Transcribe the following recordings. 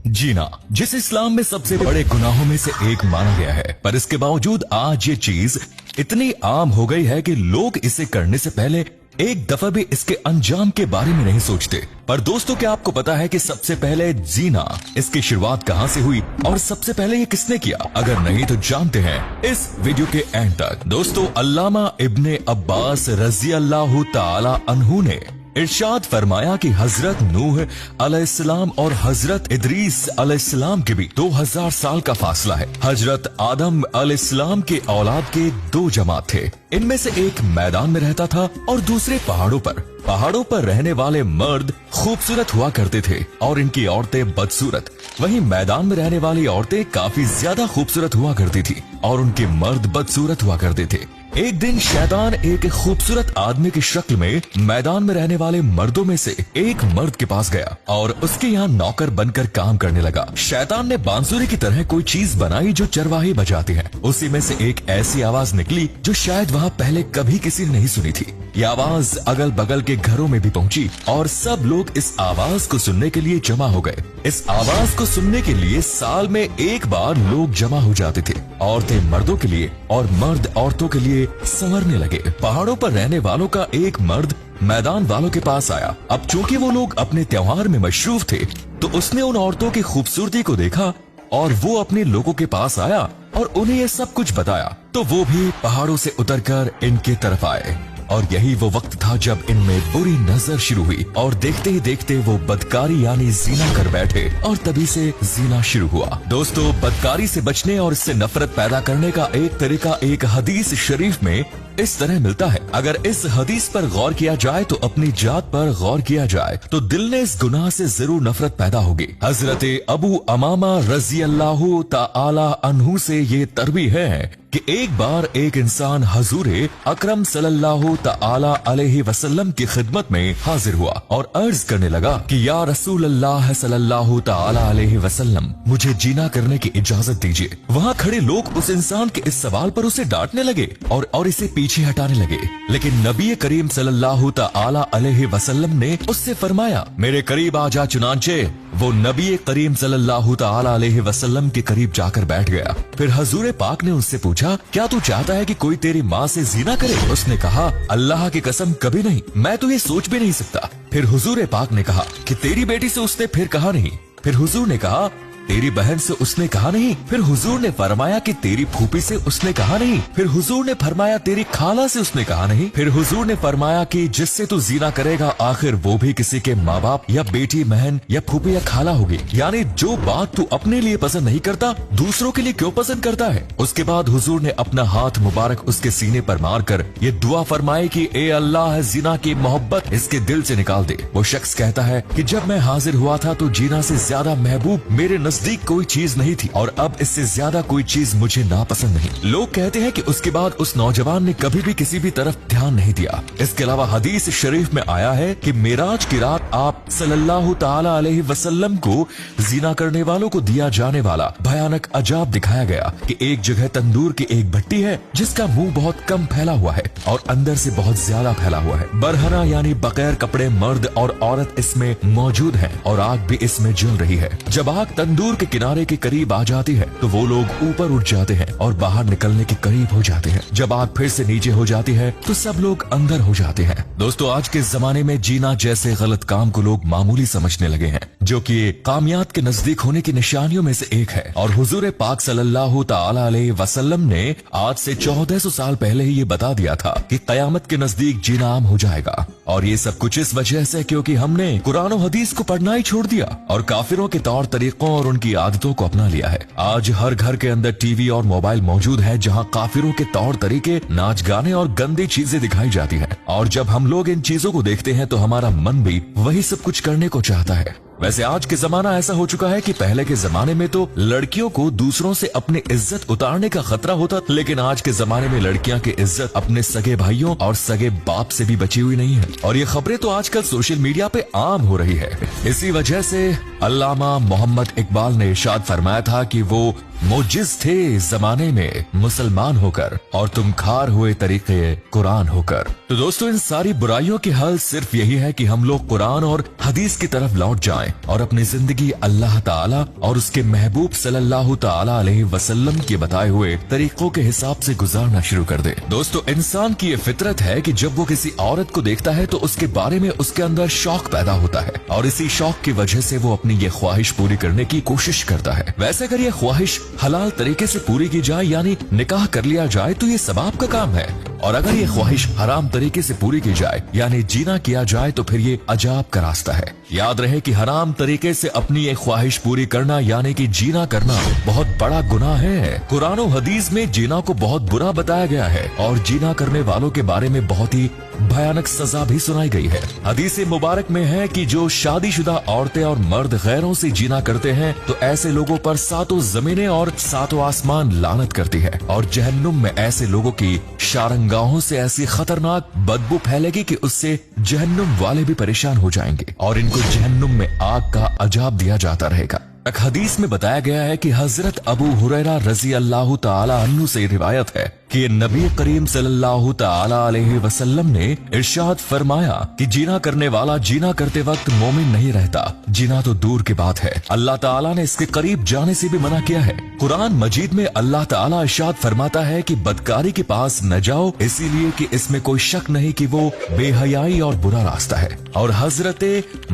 जीना, जिसे इस्लाम में सबसे बड़े गुनाहों में से एक माना गया है, पर इसके बावजूद आज ये चीज इतनी आम हो गई है कि लोग इसे करने से पहले एक दफा भी इसके अंजाम के बारे में नहीं सोचते। पर दोस्तों, क्या आपको पता है कि सबसे पहले जीना, इसकी शुरुआत कहां से हुई और सबसे पहले ये किसने किया? अगर नहीं तो जानते हैं इस वीडियो के एंड तक। दोस्तों, अल्लामा इब्ने अब्बास रजी अल्लाह ताला अन्हु ने इरशाद फरमाया कि हजरत नूह अलैहिस्सलाम और हजरत इदरीस अलैहिस्सलाम के भी 2000 साल का फासला है। हजरत आदम अलैहिस्सलाम के औलाद के 2 जमात थे। इनमें से एक मैदान में रहता था और दूसरे पहाड़ों पर। पहाड़ों पर रहने वाले मर्द खूबसूरत हुआ करते थे और इनकी औरतें बदसूरत। वहीं मैदान में रहने वाली औरतें काफी ज्यादा खूबसूरत हुआ करती थी और उनके मर्द बदसूरत हुआ करते थे। एक दिन शैतान एक खूबसूरत आदमी की शक्ल में मैदान में रहने वाले मर्दों में से एक मर्द के पास गया और उसके यहाँ नौकर बनकर काम करने लगा। शैतान ने बांसुरी की तरह कोई चीज बनाई जो चरवाहे बजाते हैं। उसी में से एक ऐसी आवाज निकली जो शायद वहाँ पहले कभी किसी ने नहीं सुनी थी। ये आवाज अगल बगल के घरों में भी पहुंची और सब लोग इस आवाज को सुनने के लिए जमा हो गए। इस आवाज को सुनने के लिए साल में एक बार लोग जमा हो जाते थे। औरतें मर्दों के लिए और मर्द औरतों के लिए संवरने लगे। पहाड़ों पर रहने वालों का एक मर्द मैदान वालों के पास आया। अब चूंकि वो लोग अपने त्योहार में मशरूफ थे, तो उसने उन औरतों की खूबसूरती को देखा और वो अपने लोगों के पास आया और उन्हें ये सब कुछ बताया। तो वो भी पहाड़ों से उतरकर इनके तरफ आए और यही वो वक्त था जब इनमें बुरी नजर शुरू हुई और देखते ही देखते वो बदकारी यानी जीना कर बैठे और तभी से जीना शुरू हुआ। दोस्तों, बदकारी से बचने और इससे नफरत पैदा करने का एक तरीका एक हदीस शरीफ में इस तरह मिलता है। अगर इस हदीस पर गौर किया जाए तो अपनी जात पर गौर किया जाए तो दिल ने इस गुनाह से जरूर नफरत पैदा होगी। हजरत अबू अमामा रजी अल्लाह ताला अन्हु से ये तरवी है कि एक बार एक इंसान हजूर अकरम सल्लल्लाहु ताला अलैहि वसल्लम की खिदमत में हाजिर हुआ और अर्ज करने लगा कि या रसूल अल्लाह सल्लल्लाहु ताला अलैहि वसल्लम, मुझे जीना करने की इजाजत दीजिए। वहाँ खड़े लोग उस इंसान के इस सवाल पर उसे डांटने लगे और इसे पीछे हटाने लगे, लेकिन नबी करीम सल्लल्लाहु ताला अलैहि वसल्लम ने उससे फरमाया, मेरे करीब आ जा चुनांचे। वो नबी करीम सल्लल्लाहु ताला अलैहि वसल्लम के करीब जाकर बैठ गया। फिर हजूर पाक ने उससे पूछा, क्या तू चाहता है कि कोई तेरी माँ से जीना करे? उसने कहा, अल्लाह की कसम कभी नहीं, मैं तो ये सोच भी नहीं सकता। फिर हुजूर पाक ने कहा कि तेरी बेटी से उसने फिर कहा नहीं। फिर हुजूर ने कहा, तेरी बहन से उसने कहा नहीं। फिर हुजूर ने फरमाया कि तेरी फूफी से उसने कहा नहीं। फिर हुजूर ने फरमाया तेरी खाला से उसने कहा नहीं। फिर हुजूर ने फरमाया कि जिससे तू जीना करेगा आखिर वो भी किसी के माँ बाप या बेटी बहन या फूफी या खाला होगी। यानी जो बात तू अपने लिए पसंद नहीं करता, दूसरों के लिए क्यों पसंद करता है? उसके बाद हुजूर ने अपना हाथ मुबारक उसके सीने पर मारकर ये दुआ फरमाई कि ए अल्लाह, जीना की मोहब्बत इसके दिल से निकाल दे। वो शख्स कहता है कि जब मैं हाजिर हुआ था तो जीना से ज्यादा महबूब मेरे नजदीक कोई चीज नहीं थी और अब इससे ज्यादा कोई चीज मुझे नापसंद नहीं। लोग कहते हैं कि उसके बाद उस नौजवान ने कभी भी किसी भी तरफ ध्यान नहीं दिया। इसके अलावा हदीस शरीफ में आया है कि मेराज की रात आप सल्लल्लाहु ताला अलैहि वसल्लम को जीना करने वालों को दिया जाने वाला भयानक अजाब दिखाया गया कि एक जगह तंदूर की एक भट्टी है जिसका मुंह बहुत कम फैला हुआ है और अंदर से बहुत ज्यादा फैला हुआ है। बरहना यानी बगैर कपड़े मर्द और औरत इसमें मौजूद है और आग भी इसमें जल रही है। जब आग तंदूर के किनारे के करीब आ जाती है तो वो लोग ऊपर उठ जाते हैं और बाहर निकलने के करीब हो जाते हैं। जब आग फिर से नीचे हो जाती है तो सब लोग अंदर हो जाते हैं। दोस्तों, आज के जमाने में जीना जैसे गलत काम को लोग मामूली समझने लगे हैं, जो कि कामयाब के नजदीक होने की निशानियों में से एक है। और हुजूर पाक सल्लल्लाहु ताला अलैहि वसल्लम ने आज से 1400 साल पहले ही ये बता दिया था कि कयामत के नजदीक जीना आम हो जाएगा। और ये सब कुछ इस वजह से क्योंकि हमने कुरान और हदीस को पढ़ना ही छोड़ दिया और काफिरों के तौर तरीकों और उनकी आदतों को अपना लिया है। आज हर घर के अंदर टीवी और मोबाइल मौजूद है जहां काफिरों के तौर तरीके, नाच गाने और गंदी चीजें दिखाई जाती हैं। और जब हम लोग इन चीजों को देखते हैं तो हमारा मन भी वही सब कुछ करने को चाहता है। वैसे आज के जमाना ऐसा हो चुका है कि पहले के जमाने में तो लड़कियों को दूसरों से अपनी इज्जत उतारने का खतरा होता, लेकिन आज के जमाने में लड़कियां की इज्जत अपने सगे भाइयों और सगे बाप से भी बची हुई नहीं है। और ये खबरें तो आजकल सोशल मीडिया पे आम हो रही है। इसी वजह से अल्लामा मोहम्मद इकबाल ने इरशाद फरमाया था कि वो मोजिज थे जमाने में मुसलमान होकर, और तुम खार हुए तरीके कुरान होकर। तो दोस्तों, इन सारी बुराइयों की हल सिर्फ यही है कि हम लोग कुरान और हदीस की तरफ लौट जाएं और अपनी जिंदगी अल्लाह ताला और उसके महबूब सल्लल्लाहु ताला अलैहि वसल्लम के बताए हुए तरीकों के हिसाब से गुजारना शुरू कर दे। दोस्तों, इंसान की ये फितरत है कि जब वो किसी औरत को देखता है तो उसके बारे में उसके अंदर शौक पैदा होता है, और इसी शौक की वजह से वो अपनी ये ख्वाहिश पूरी करने की कोशिश करता है। वैसे अगर ये ख्वाहिश हलाल तरीके से पूरी की जाए, यानी निकाह कर लिया जाए, तो ये सवाब का काम है, और अगर ये ख्वाहिश हराम तरीके से पूरी की जाए, यानी जीना किया जाए, तो फिर ये अजाब का रास्ता है। याद रहे कि हराम तरीके से अपनी ये ख्वाहिश पूरी करना यानी कि जीना करना बहुत बड़ा गुनाह है। कुरान और हदीस में जीना को बहुत बुरा बताया गया है, और जीना करने वालों के बारे में बहुत ही भयानक सजा भी सुनाई गई है। हदीस मुबारक में है कि जो शादीशुदा औरतें और मर्द गैरों से जीना करते हैं, तो ऐसे लोगों पर सातों जमीनें और सातों आसमान लानत करती है, और जहन्नुम में ऐसे लोगों की शारंगाहों से ऐसी खतरनाक बदबू फैलेगी कि उससे जहन्नुम वाले भी परेशान हो जाएंगे, और इनको जहन्नुम में आग का अजाब दिया जाता रहेगा। एक हदीस में बताया गया है कि हजरत अबू हुरैरा रजी अल्लाह ताला अन्हु से रिवायत है कि नबी करीम सल्लल्लाहु ताला अलैहि वसल्लम ने इरशाद फरमाया कि जीना करने वाला जीना करते वक्त मोमिन नहीं रहता। जीना तो दूर की बात है, अल्लाह ताला ने इसके करीब जाने से भी मना किया है। कुरान मजीद में अल्लाह ताला इरशाद फरमाता है कि बदकारी के पास न जाओ, इसीलिए कि इसमें कोई शक नहीं कि वो बेहयाई और बुरा रास्ता है। और हजरत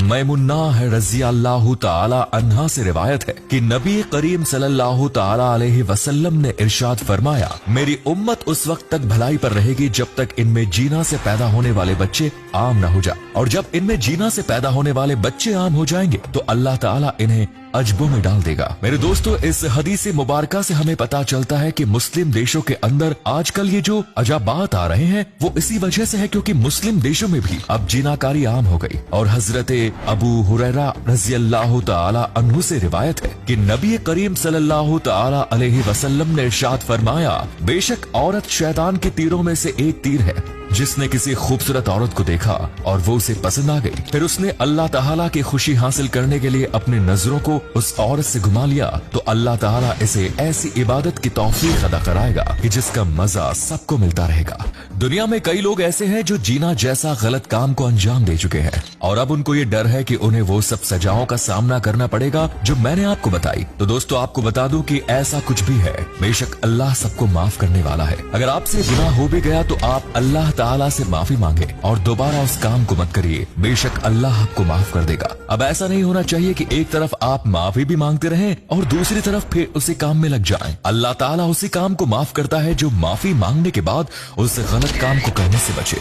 मैमुन्ना रजी अल्लाह ताला अन्हा से रिवायत है कि नबी करीम सल्लल्लाहु ताला अलैहि वसल्लम ने इरशाद फरमाया, मेरी उम्मत उस वक्त तक भलाई पर रहेगी जब तक इनमें जीना से पैदा होने वाले बच्चे आम न हो जाए, और जब इनमें जीना से पैदा होने वाले बच्चे आम हो जाएंगे तो अल्लाह ताला इन्हें अजबों में डाल देगा। मेरे दोस्तों, इस हदीस मुबारका से हमें पता चलता है कि मुस्लिम देशों के अंदर आजकल ये जो अजाबात आ रहे हैं वो इसी वजह से है क्योंकि मुस्लिम देशों में भी अब जीनाकारी आम हो गई। और हजरत अबू हुरैरा रज़ी अल्लाह ताला अन्हु से रिवायत है कि नबी करीम सल्लल्लाहु ताला अलैहि वसल्लम ने इरशाद फरमाया, बेशक औरत शैतान के तीरों में से एक तीर है। जिसने किसी खूबसूरत औरत को देखा और वो उसे पसंद आ गई, फिर उसने अल्लाह ताला की खुशी हासिल करने के लिए अपनी नजरों को उस औरत से घुमा लिया, तो अल्लाह ताला इसे ऐसी इबादत की तौफीक अदा कराएगा कि जिसका मजा सबको मिलता रहेगा। दुनिया में कई लोग ऐसे हैं जो जीना जैसा गलत काम को अंजाम दे चुके हैं, और अब उनको ये डर है कि उन्हें वो सब सजाओं का सामना करना पड़ेगा जो मैंने आपको बताई। तो दोस्तों, आपको बता दूं कि ऐसा कुछ भी है, बेशक अल्लाह सबको माफ करने वाला है। अगर आपसे गुनाह हो भी गया तो आप अल्लाह ताला से माफी मांगे और दोबारा उस काम को मत करिए, बेशक अल्लाह आपको माफ कर देगा। अब ऐसा नहीं होना चाहिए कि एक तरफ आप माफी भी मांगते रहें और दूसरी तरफ फिर उसी काम में लग जाएं। अल्लाह ताला उसी काम को माफ करता है जो माफी मांगने के बाद उस गलत काम को करने से बचे।